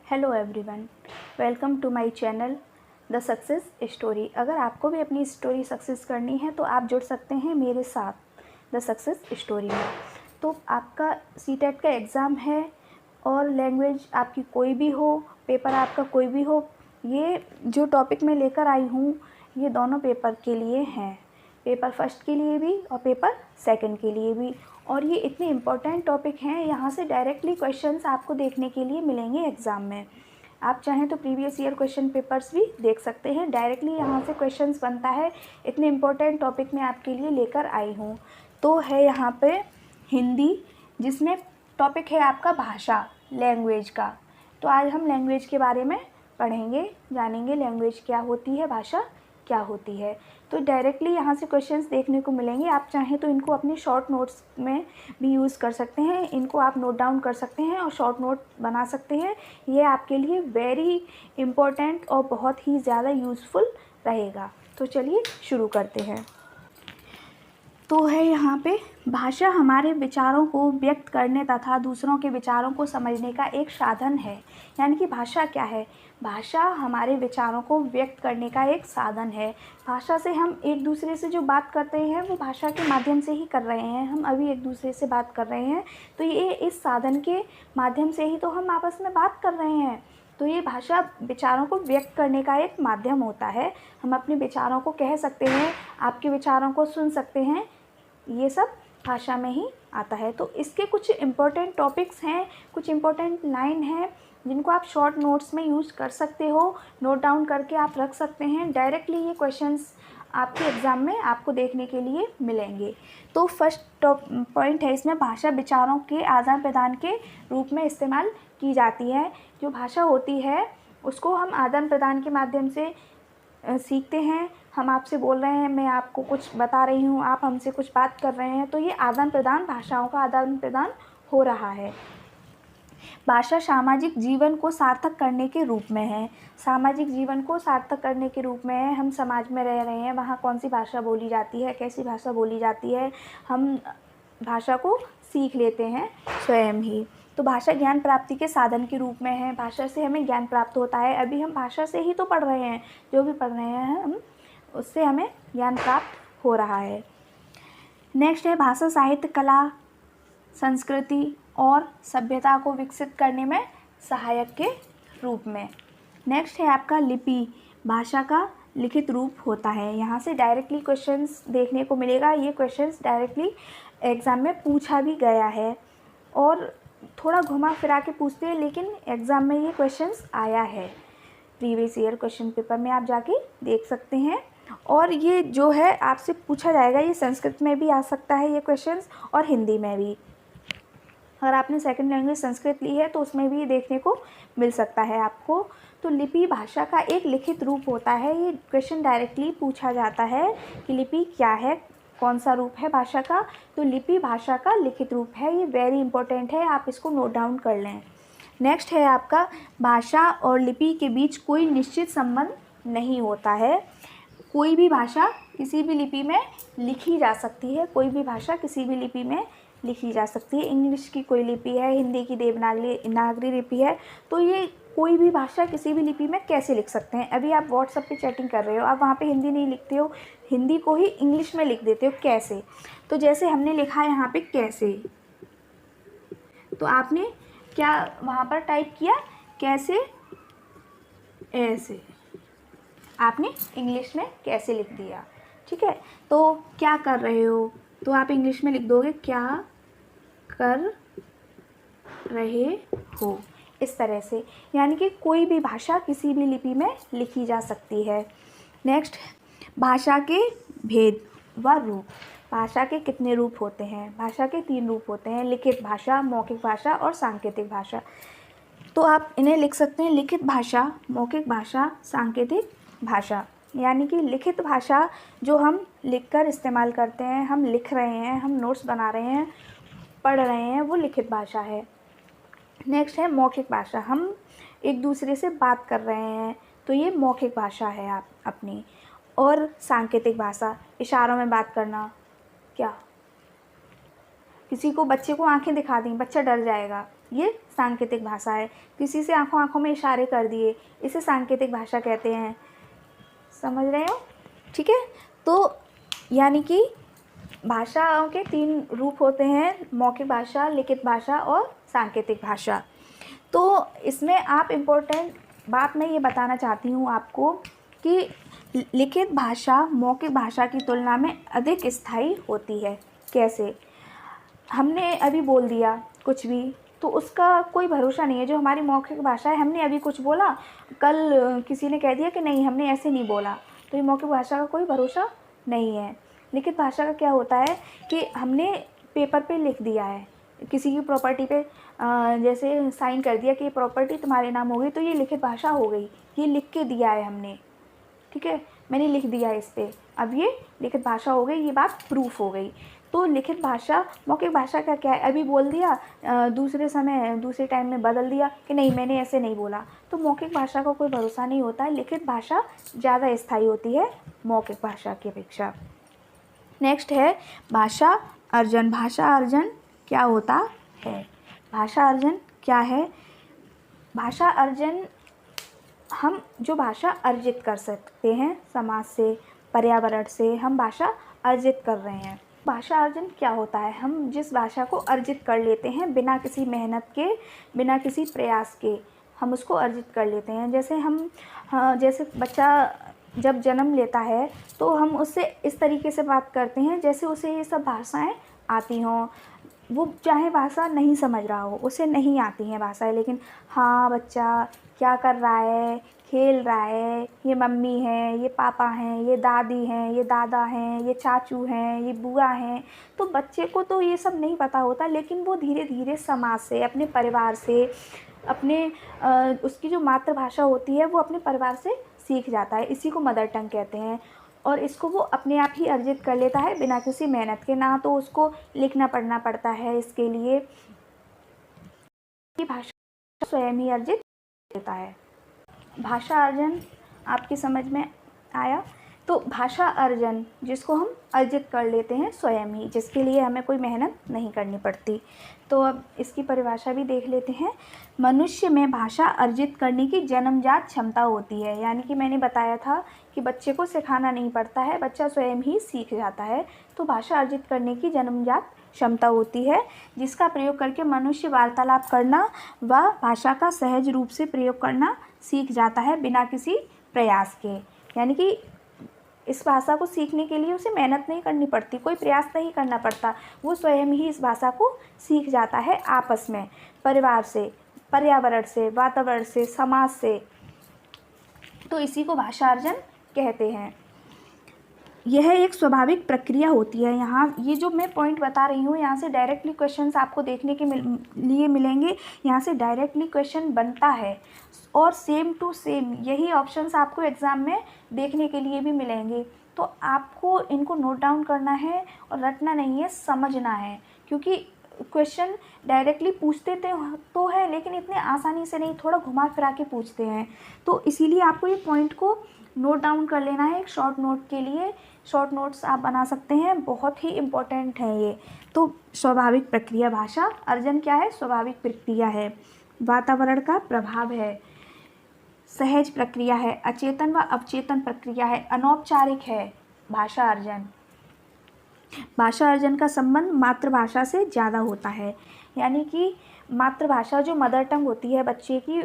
Hello everyone, welcome to my channel the success story. अगर आपको भी अपनी स्टोरी सक्सेस करनी है तो आप जुड़ सकते हैं मेरे साथ द सक्सेस स्टोरी में। तो आपका सीटेट का एग्ज़ाम है और लैंग्वेज आपकी कोई भी हो, पेपर आपका कोई भी हो, ये जो टॉपिक मैं लेकर आई हूँ ये दोनों पेपर के लिए हैं, पेपर फर्स्ट के लिए भी और पेपर सेकंड के लिए भी। और ये इतने इम्पोर्टेंट टॉपिक हैं, यहाँ से डायरेक्टली क्वेश्चंस आपको देखने के लिए मिलेंगे एग्ज़ाम में। आप चाहें तो प्रीवियस ईयर क्वेश्चन पेपर्स भी देख सकते हैं, डायरेक्टली यहाँ से क्वेश्चंस बनता है। इतने इम्पोर्टेंट टॉपिक मैं आपके लिए लेकर आई हूँ। तो है यहाँ पे हिंदी, जिसमें टॉपिक है आपका भाषा, लैंग्वेज का। तो आज हम लैंग्वेज के बारे में पढ़ेंगे, जानेंगे लैंग्वेज क्या होती है, भाषा क्या होती है। तो डायरेक्टली यहाँ से क्वेश्चंस देखने को मिलेंगे। आप चाहें तो इनको अपने शॉर्ट नोट्स में भी यूज़ कर सकते हैं, इनको आप नोट डाउन कर सकते हैं और शॉर्ट नोट बना सकते हैं। ये आपके लिए वेरी इम्पोर्टेंट और बहुत ही ज़्यादा यूज़फुल रहेगा। तो चलिए शुरू करते हैं। तो है यहाँ पे भाषा हमारे विचारों को व्यक्त करने तथा दूसरों के विचारों को समझने का एक साधन है। यानी कि भाषा क्या है? भाषा हमारे विचारों को व्यक्त करने का एक साधन है। भाषा से हम एक दूसरे से जो बात करते हैं वो भाषा के माध्यम से ही कर रहे हैं। हम अभी एक दूसरे से बात कर रहे हैं तो ये इस साधन के माध्यम से ही तो हम आपस में बात कर रहे हैं। तो ये भाषा विचारों को व्यक्त करने का एक माध्यम होता है। हम अपने विचारों को कह सकते हैं, आपके विचारों को सुन सकते हैं, ये सब भाषा में ही आता है। तो इसके कुछ इम्पोर्टेंट टॉपिक्स हैं, कुछ इम्पोर्टेंट लाइन हैं जिनको आप शॉर्ट नोट्स में यूज़ कर सकते हो, नोट डाउन करके आप रख सकते हैं। डायरेक्टली ये क्वेश्चंस आपके एग्ज़ाम में आपको देखने के लिए मिलेंगे। तो फर्स्ट पॉइंट है इसमें, भाषा विचारों के आदान प्रदान के रूप में इस्तेमाल की जाती है। जो भाषा होती है उसको हम आदान प्रदान के माध्यम से सीखते हैं। हम आपसे बोल रहे हैं, मैं आपको कुछ बता रही हूँ, आप हमसे कुछ बात कर रहे हैं, तो ये आदान प्रदान, भाषाओं का आदान प्रदान हो रहा है। भाषा सामाजिक जीवन को सार्थक करने के रूप में है। सामाजिक जीवन को सार्थक करने के रूप में है। हम समाज में रह रहे हैं, वहाँ कौन सी भाषा बोली जाती है, कैसी भाषा बोली जाती है, हम भाषा को सीख लेते हैं स्वयं ही। तो भाषा ज्ञान प्राप्ति के साधन के रूप में है। भाषा से हमें ज्ञान प्राप्त होता है। अभी हम भाषा से ही तो पढ़ रहे हैं, जो भी पढ़ रहे हैं हम, उससे हमें ज्ञान प्राप्त हो रहा है। नेक्स्ट है भाषा साहित्य, कला, संस्कृति और सभ्यता को विकसित करने में सहायक के रूप में। नेक्स्ट है आपका लिपि, भाषा का लिखित रूप होता है। यहाँ से डायरेक्टली क्वेश्चंस देखने को मिलेगा। ये क्वेश्चंस डायरेक्टली एग्ज़ाम में पूछा भी गया है और थोड़ा घुमा फिरा के पूछते हैं, लेकिन एग्ज़ाम में ये क्वेश्चंस आया है। प्रीवियस ईयर क्वेश्चन पेपर में आप जाके देख सकते हैं। और ये जो है आपसे पूछा जाएगा, ये संस्कृत में भी आ सकता है ये क्वेश्चंस और हिंदी में भी। अगर आपने सेकंड लैंग्वेज संस्कृत ली है तो उसमें भी देखने को मिल सकता है आपको। तो लिपि भाषा का एक लिखित रूप होता है। ये क्वेश्चन डायरेक्टली पूछा जाता है कि लिपि क्या है, कौन सा रूप है भाषा का। तो लिपि भाषा का लिखित रूप है। ये वेरी इंपॉर्टेंट है, आप इसको नोट डाउन कर लें। नेक्स्ट है आपका, भाषा और लिपि के बीच कोई निश्चित संबंध नहीं होता है। कोई भी भाषा किसी भी लिपि में लिखी जा सकती है। कोई भी भाषा किसी भी लिपि में लिखी जा सकती है। इंग्लिश की कोई लिपि है, हिंदी की देवनागरी लिपि है, तो ये कोई भी भाषा किसी भी लिपि में कैसे लिख सकते हैं। अभी आप व्हाट्सएप पे चैटिंग कर रहे हो, आप वहाँ पे हिंदी नहीं लिखते हो, हिंदी को ही इंग्लिश में लिख देते हो, कैसे? तो जैसे हमने लिखा है यहाँ पे कैसे, तो आपने क्या वहाँ पर टाइप किया, कैसे, ऐसे, आपने इंग्लिश में कैसे लिख दिया। ठीक है, तो क्या कर रहे हो तो आप इंग्लिश में लिख दोगे क्या कर रहे हो, इस तरह से। यानी कि कोई भी भाषा किसी भी लिपि में लिखी जा सकती है। नेक्स्ट, भाषा के भेद व रूप। भाषा के कितने रूप होते हैं? भाषा के 3 रूप होते हैं, लिखित भाषा, मौखिक भाषा और सांकेतिक भाषा। तो आप इन्हें लिख सकते हैं, लिखित भाषा, मौखिक भाषा, सांकेतिक भाषा। यानी कि लिखित भाषा जो हम लिखकर इस्तेमाल करते हैं, हम लिख रहे हैं, हम नोट्स बना रहे हैं, पढ़ रहे हैं, वो लिखित भाषा है। नेक्स्ट है मौखिक भाषा, हम एक दूसरे से बात कर रहे हैं, तो ये मौखिक भाषा है आप अपनी। और सांकेतिक भाषा, इशारों में बात करना। क्या किसी को, बच्चे को आंखें दिखा दी, बच्चा डर जाएगा, ये सांकेतिक भाषा है। किसी से आंखों आंखों में इशारे कर दिए, इसे सांकेतिक भाषा कहते हैं। समझ रहे हो? ठीक है। तो यानी कि भाषाओं के 3 रूप होते हैं, मौखिक भाषा, लिखित भाषा और सांकेतिक भाषा। तो इसमें आप इम्पोर्टेंट बात मैं ये बताना चाहती हूँ आपको कि लिखित भाषा मौखिक भाषा की तुलना में अधिक स्थायी होती है। कैसे? हमने अभी बोल दिया कुछ भी, तो उसका कोई भरोसा नहीं है। जो हमारी मौखिक भाषा है, हमने अभी कुछ बोला, कल किसी ने कह दिया कि नहीं हमने ऐसे नहीं बोला, तो ये मौखिक भाषा का कोई भरोसा नहीं है। लिखित भाषा का क्या होता है कि हमने पेपर पे लिख दिया है, किसी की प्रॉपर्टी पे जैसे साइन कर दिया कि ये प्रॉपर्टी तुम्हारे नाम हो गई, तो ये लिखित भाषा हो गई। ये लिख के दिया है हमने, ठीक है, मैंने लिख दिया है इस पर, अब ये लिखित भाषा हो गई, ये बात प्रूफ हो गई। तो लिखित भाषा, मौखिक भाषा का क्या है, अभी बोल दिया, दूसरे समय दूसरे टाइम में बदल दिया कि नहीं मैंने ऐसे नहीं बोला, तो मौखिक भाषा का कोई भरोसा नहीं होता है। लिखित भाषा ज़्यादा स्थायी होती है मौखिक भाषा की अपेक्षा। नेक्स्ट है भाषा अर्जन। भाषा अर्जन क्या होता है? भाषा अर्जन क्या है? भाषा अर्जन, हम जो भाषा अर्जित कर सकते हैं समाज से, पर्यावरण से, हम भाषा अर्जित कर रहे हैं। भाषा अर्जन क्या होता है? हम जिस भाषा को अर्जित कर लेते हैं बिना किसी मेहनत के, बिना किसी प्रयास के, हम उसको अर्जित कर लेते हैं। जैसे जैसे बच्चा जब जन्म लेता है तो हम उससे इस तरीके से बात करते हैं जैसे उसे ये सब भाषाएं आती हों। वो चाहे भाषा नहीं समझ रहा हो, उसे नहीं आती हैं भाषाएं, लेकिन हाँ बच्चा क्या कर रहा है, खेल रहा है, ये मम्मी है, ये पापा हैं, ये दादी हैं, ये दादा हैं, ये चाचू हैं, ये बुआ हैं। तो बच्चे को तो ये सब नहीं पता होता, लेकिन वो धीरे धीरे समाज से, अपने परिवार से, अपने उसकी जो मातृभाषा होती है वो अपने परिवार से सीख जाता है। इसी को मदर टंग कहते हैं। और इसको वो अपने आप ही अर्जित कर लेता है बिना किसी मेहनत के। ना तो उसको लिखना पढ़ना पड़ता है इसके लिए, कि भाषा स्वयं ही अर्जित लेता है। भाषा अर्जन आपकी समझ में आया? तो भाषा अर्जन जिसको हम अर्जित कर लेते हैं स्वयं ही, जिसके लिए हमें कोई मेहनत नहीं करनी पड़ती। तो अब इसकी परिभाषा भी देख लेते हैं। मनुष्य में भाषा अर्जित करने की जन्मजात क्षमता होती है। यानी कि मैंने बताया था कि बच्चे को सिखाना नहीं पड़ता है, बच्चा स्वयं ही सीख जाता है। तो भाषा अर्जित करने की जन्मजात क्षमता होती है, जिसका प्रयोग करके मनुष्य वार्तालाप करना व भाषा का सहज रूप से प्रयोग करना सीख जाता है बिना किसी प्रयास के। यानी कि इस भाषा को सीखने के लिए उसे मेहनत नहीं करनी पड़ती, कोई प्रयास नहीं करना पड़ता, वो स्वयं ही इस भाषा को सीख जाता है आपस में, परिवार से, पर्यावरण से, वातावरण से, समाज से। तो इसी को भाषा अर्जन कहते हैं। यह एक स्वाभाविक प्रक्रिया होती है। यहाँ ये जो मैं पॉइंट बता रही हूँ, यहाँ से डायरेक्टली क्वेश्चंस आपको देखने के लिए मिलेंगे। यहाँ से डायरेक्टली क्वेश्चन बनता है और सेम टू सेम यही ऑप्शंस आपको एग्ज़ाम में देखने के लिए भी मिलेंगे। तो आपको इनको नोट डाउन करना है और रटना नहीं है, समझना है। क्योंकि क्वेश्चन डायरेक्टली पूछते तो है, लेकिन इतने आसानी से नहीं, थोड़ा घुमा फिरा के पूछते हैं। तो इसीलिए आपको ये पॉइंट को नोट डाउन कर लेना है। एक शॉर्ट नोट के लिए शॉर्ट नोट्स आप बना सकते हैं, बहुत ही इम्पोर्टेंट है ये। तो स्वाभाविक प्रक्रिया, भाषा अर्जन क्या है? स्वाभाविक प्रक्रिया है, वातावरण का प्रभाव है, सहज प्रक्रिया है, अचेतन व अवचेतन प्रक्रिया है, अनौपचारिक है भाषा अर्जन। भाषा अर्जन का संबंध मातृभाषा से ज़्यादा होता है। यानी कि मातृभाषा जो मदर टंग होती है बच्चे की,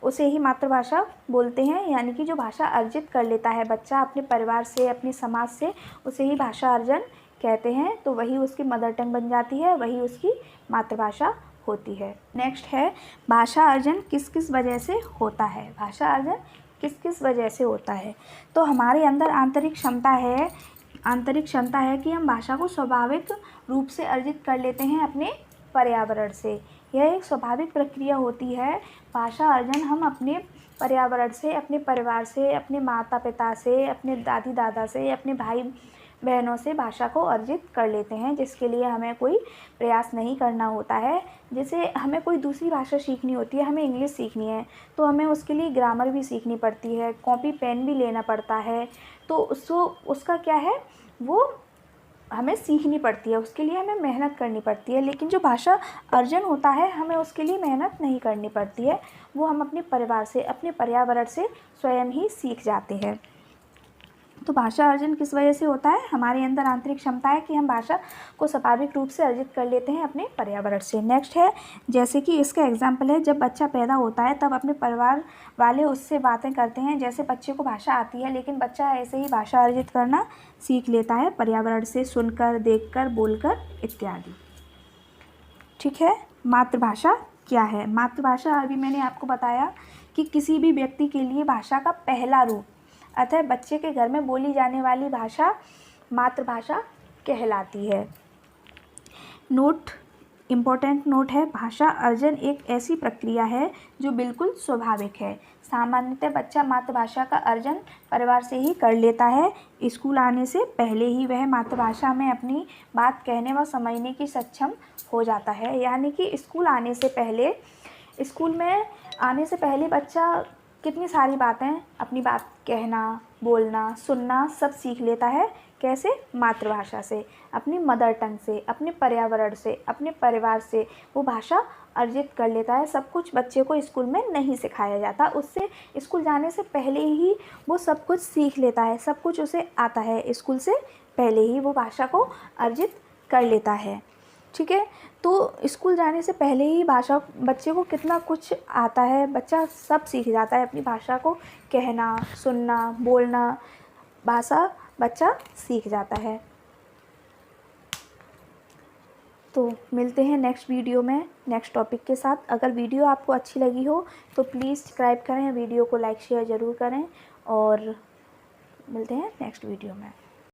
उसे ही मातृभाषा बोलते हैं। यानी कि जो भाषा अर्जित कर लेता है बच्चा अपने परिवार से, अपने समाज से, उसे ही भाषा अर्जन कहते हैं। तो वही उसकी मदर टंग बन जाती है, वही उसकी मातृभाषा होती है। नेक्स्ट है भाषा अर्जन किस किस वजह से होता है? भाषा अर्जन किस किस वजह से होता है? तो हमारे अंदर आंतरिक क्षमता है कि हम भाषा को स्वाभाविक रूप से अर्जित कर लेते हैं अपने पर्यावरण से। यह एक स्वाभाविक प्रक्रिया होती है। भाषा अर्जन हम अपने पर्यावरण से, अपने परिवार से, अपने माता पिता से, अपने दादी दादा से, अपने भाई बहनों से भाषा को अर्जित कर लेते हैं, जिसके लिए हमें कोई प्रयास नहीं करना होता है। जैसे हमें कोई दूसरी भाषा सीखनी होती है, हमें इंग्लिश सीखनी है, तो हमें उसके लिए ग्रामर भी सीखनी पड़ती है, कॉपी पेन भी लेना पड़ता है। तो उसका क्या है, वो हमें सीखनी पड़ती है, उसके लिए हमें मेहनत करनी पड़ती है। लेकिन जो भाषा अर्जन होता है हमें उसके लिए मेहनत नहीं करनी पड़ती है, वो हम अपने परिवार से, अपने पर्यावरण से स्वयं ही सीख जाते हैं। तो भाषा अर्जन किस वजह से होता है? हमारे अंदर आंतरिक क्षमता है कि हम भाषा को स्वाभाविक रूप से अर्जित कर लेते हैं अपने पर्यावरण से। नेक्स्ट है, जैसे कि इसका एग्जाम्पल है, जब बच्चा पैदा होता है तब अपने परिवार वाले उससे बातें करते हैं, जैसे बच्चे को भाषा आती है, लेकिन बच्चा ऐसे ही भाषा अर्जित करना सीख लेता है पर्यावरण से, सुनकर, देखकर, बोलकर इत्यादि। ठीक है, मातृभाषा क्या है? मातृभाषा अभी मैंने आपको बताया कि किसी भी व्यक्ति के लिए भाषा का पहला रूप, अतः बच्चे के घर में बोली जाने वाली भाषा मातृभाषा कहलाती है। नोट, इम्पोर्टेंट नोट है, भाषा अर्जन एक ऐसी प्रक्रिया है जो बिल्कुल स्वाभाविक है। सामान्यतः बच्चा मातृभाषा का अर्जन परिवार से ही कर लेता है। स्कूल आने से पहले ही वह मातृभाषा में अपनी बात कहने व समझने की सक्षम हो जाता है। यानी कि स्कूल में आने से पहले बच्चा कितनी सारी बातें, अपनी बात कहना, बोलना, सुनना सब सीख लेता है। कैसे? मातृभाषा से, अपनी मदर टंग से, अपने पर्यावरण से, अपने परिवार से वो भाषा अर्जित कर लेता है। सब कुछ बच्चे को स्कूल में नहीं सिखाया जाता, उससे स्कूल जाने से पहले ही वो सब कुछ सीख लेता है, सब कुछ उसे आता है, स्कूल से पहले ही वो भाषा को अर्जित कर लेता है। ठीक है, तो स्कूल जाने से पहले ही भाषा, बच्चे को कितना कुछ आता है, बच्चा सब सीख जाता है, अपनी भाषा को कहना, सुनना, बोलना, भाषा बच्चा सीख जाता है। तो मिलते हैं नेक्स्ट वीडियो में नेक्स्ट टॉपिक के साथ। अगर वीडियो आपको अच्छी लगी हो तो प्लीज़ सब्सक्राइब करें, वीडियो को लाइक शेयर ज़रूर करें, और मिलते हैं नेक्स्ट वीडियो में।